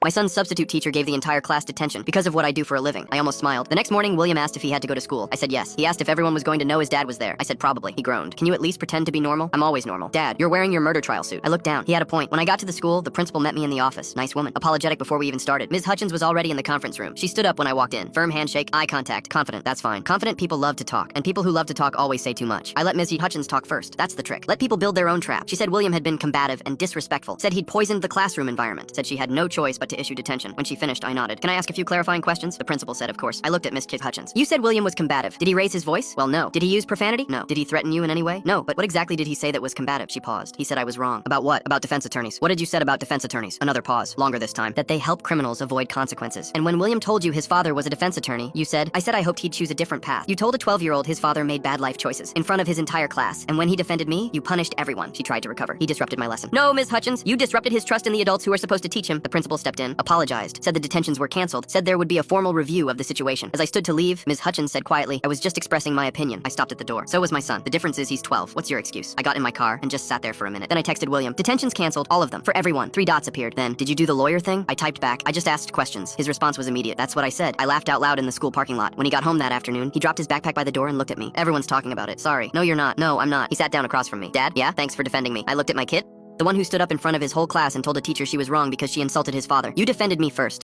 My son's substitute teacher gave the entire class detention because of what I do for a living. I almost smiled. The next morning, William asked if he had to go to school. I said yes. He asked if everyone was going to know his dad was there. I said probably. He groaned. Can you at least pretend to be normal? I'm always normal. Dad, you're wearing your murder trial suit. I looked down. He had a point. When I got to the school, the principal met me in the office. Nice woman. Apologetic before we even started. Ms. Hutchins was already in the conference room. She stood up when I walked in. Firm handshake, eye contact, confident. That's fine. Confident people love to talk, and people who love to talk always say too much. I let Ms. Hutchins talk first. That's the trick. Let people build their own trap. She said William had been combative and disrespectful. Said he'd poisoned the classroom environment. Said she had no choice but to issue detention. When she finished, I nodded. Can I ask a few clarifying questions? The principal said, of course. I looked at Miss Hutchins. You said William was combative. Did he raise his voice? Well, no. Did he use profanity? No. Did he threaten you in any way? No. But what exactly did he say that was combative? She paused. He said I was wrong. About what? About defense attorneys. What did you said about defense attorneys? Another pause. Longer this time. That they help criminals avoid consequences. And when William told you his father was a defense attorney, you said, I said I hoped he'd choose a different path. You told a 12-year-old his father made bad life choices in front of his entire class. And when he defended me, you punished everyone. She tried to recover. He disrupted my lesson. No, Ms. Hutchins, you disrupted his trust in the adults who are supposed to teach him. The principal stepped in, apologized, said the detentions were canceled, said there would be a formal review of the situation. As I stood to leave, Ms. Hutchins said quietly, I was just expressing my opinion. I stopped at the door. So was my son. The difference is he's 12. What's your excuse? I got in my car and just sat there for a minute. Then I texted William. Detentions canceled, all of them, for everyone. 3 dots appeared. Then, did you do the lawyer thing? I typed back. I just asked questions. His response was immediate. That's what I said. I laughed out loud in the school parking lot. When he got home that afternoon, he dropped his backpack by the door and looked at me. Everyone's talking about it. Sorry. No, you're not. No, I'm not. He sat down across from me. Dad? Yeah? Thanks for defending me. I looked at my kid. The one who stood up in front of his whole class and told a teacher she was wrong because she insulted his father. You defended me first.